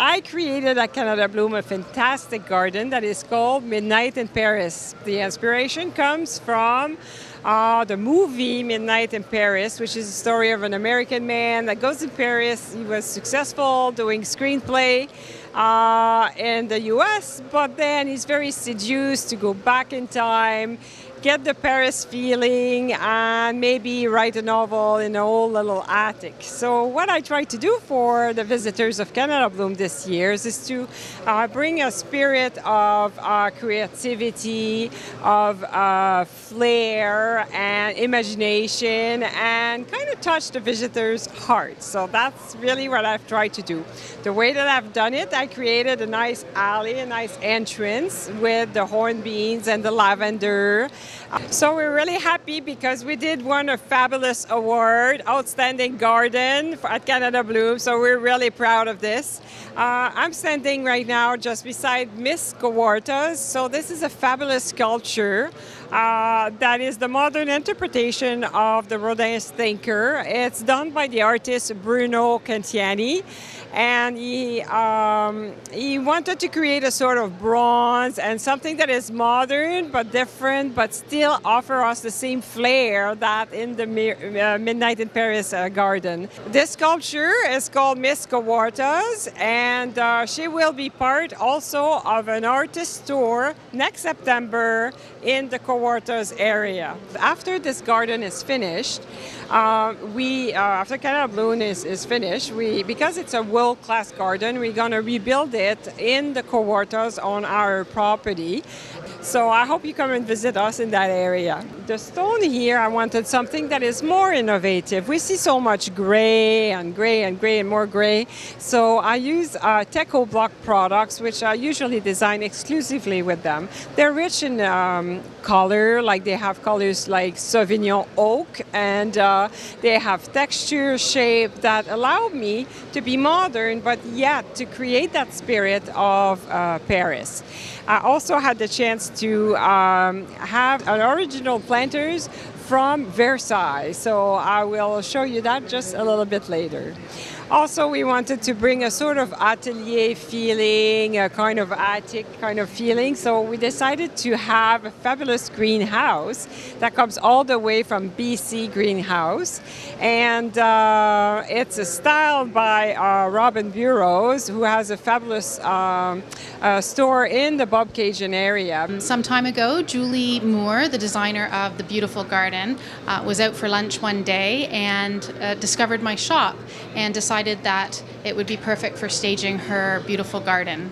I created at Canada Bloom a fantastic garden that is called Midnight in Paris. The inspiration comes from the movie Midnight in Paris, which is a story of an American man that goes to Paris. He was successful doing screenplay in the US, but then he's very seduced to go back in time, get the Paris feeling, and maybe write a novel in an old little attic. So what I try to do for the visitors of Canada Bloom this year is to bring a spirit of creativity, of flair and imagination, and kind of touch the visitor's heart. So that's really what I've tried to do. The way that I've done it, I created a nice alley, a nice entrance with the hornbeams and the lavender. So we're really happy because we did win a fabulous award, Outstanding Garden at Canada Bloom. So we're really proud of this. I'm standing right now just beside Miss Cowartas. So this is a fabulous sculpture that is the modern interpretation of the Rodin thinker. It's done by the artist Bruno Cantiani. And he wanted to create a sort of bronze and something that is modern but different, but still offer us the same flair that in the Midnight in Paris garden. This sculpture is called Miss Cowartas, and she will be part also of an artist tour next September in the Cowartas area. After this garden is finished, after Canada Bloom is finished, because it's a world-class garden, we're going to rebuild it in the Cowartas on our property. So I hope you come and visit us in that area. The stone here, I wanted something that is more innovative. We see so much gray and gray and gray and more gray. So I use Teco block products, which I usually design exclusively with them. They're rich in color, like they have colors like Sauvignon oak, and they have texture, shape that allow me to be modern, but yet to create that spirit of Paris. I also had the chance to have an original planters from Versailles, so I will show you that just a little bit later. Also, we wanted to bring a sort of atelier feeling, a kind of attic kind of feeling, so we decided to have a fabulous greenhouse that comes all the way from BC Greenhouse, and it's styled by Robin Burrows, who has a fabulous store in the Bobcaygeon area. Some time ago, Julie Moore, the designer of the beautiful garden, was out for lunch one day and discovered my shop and decided that it would be perfect for staging her beautiful garden.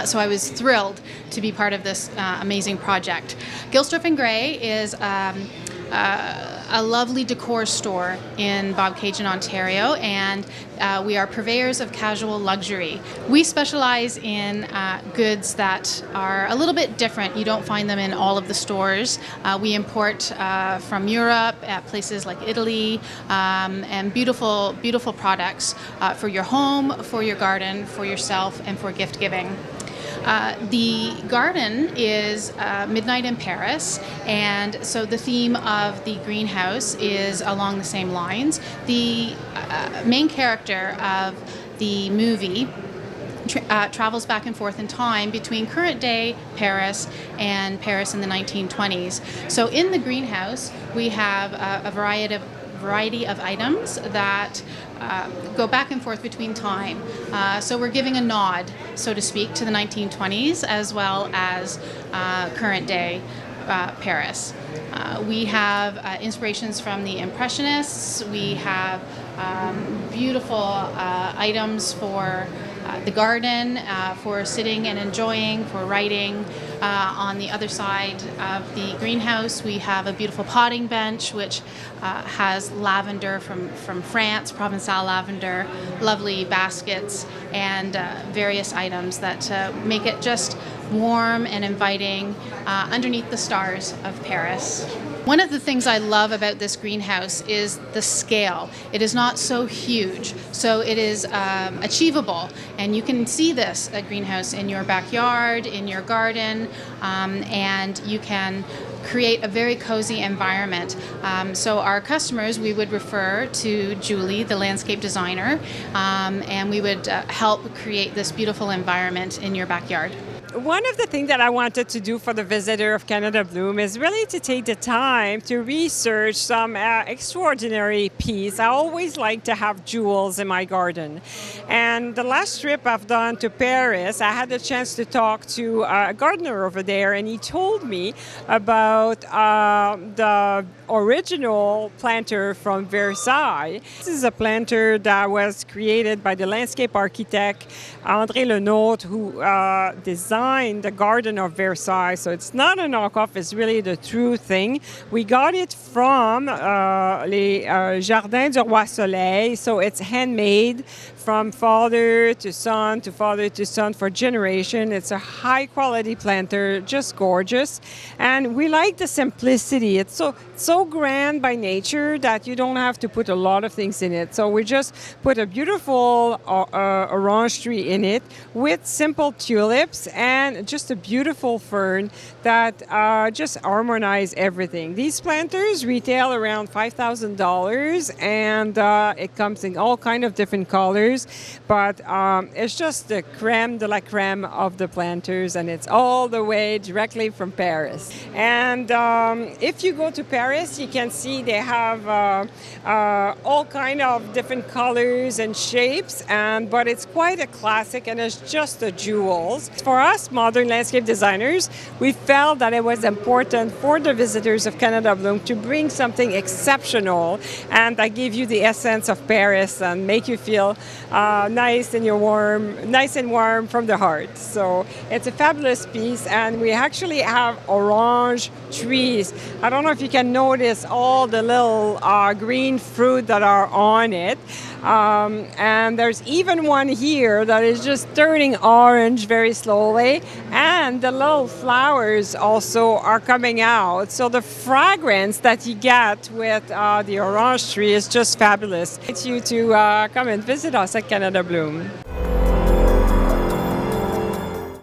So I was thrilled to be part of this amazing project. Gilsdorf & Gray is a lovely decor store in Bobcaygeon, Ontario, and we are purveyors of casual luxury. We specialize in goods that are a little bit different. You don't find them in all of the stores. We import from Europe at places like Italy, and beautiful, beautiful products for your home, for your garden, for yourself, and for gift giving. The garden is Midnight in Paris, and so the theme of the greenhouse is along the same lines. The main character of the movie travels back and forth in time between current day Paris and Paris in the 1920s. So in the greenhouse, we have a variety of items that go back and forth between time. So we're giving a nod, so to speak, to the 1920s as well as current day Paris. We have inspirations from the Impressionists. We have beautiful items for the garden, for sitting and enjoying, for writing. On the other side of the greenhouse, we have a beautiful potting bench, which has lavender from France, Provençal lavender, lovely baskets, and various items that make it just warm and inviting underneath the stars of Paris. One of the things I love about this greenhouse is the scale. It is not so huge, so it is achievable, and you can see this greenhouse in your backyard, in your garden, and you can create a very cozy environment. So our customers, we would refer to Julie, the landscape designer, and we would help create this beautiful environment in your backyard. One of the things that I wanted to do for the visitor of Canada Bloom is really to take the time to research some extraordinary piece. I always like to have jewels in my garden. And the last trip I've done to Paris, I had the chance to talk to a gardener over there, and he told me about the original planter from Versailles. This is a planter that was created by the landscape architect André Lenôtre, who designed the Garden of Versailles. So it's not a knockoff, it's really the true thing. We got it from les Jardins du Roi Soleil, so it's handmade from father to son to father to son for generation. It's a high quality planter, just gorgeous. And we like the simplicity. It's so grand by nature that you don't have to put a lot of things in it. So we just put a beautiful orange tree in it with simple tulips and just a beautiful fern that just harmonize everything. These planters retail around $5,000 and it comes in all kind of different colors. But it's just the creme de la creme of the planters, and it's all the way directly from Paris. And if you go to Paris, you can see they have all kind of different colors and shapes, but it's quite a classic, and it's just the jewels. For us modern landscape designers, we felt that it was important for the visitors of Canada Bloom to bring something exceptional and that give you the essence of Paris and make you feel nice and warm from the heart. So it's a fabulous piece, and we actually have orange trees. I don't know if you can notice all the little green fruit that are on it. And there's even one here that is just turning orange very slowly, and the little flowers also are coming out. So the fragrance that you get with the orange tree is just fabulous. I invite you to come and visit us at Canada Bloom.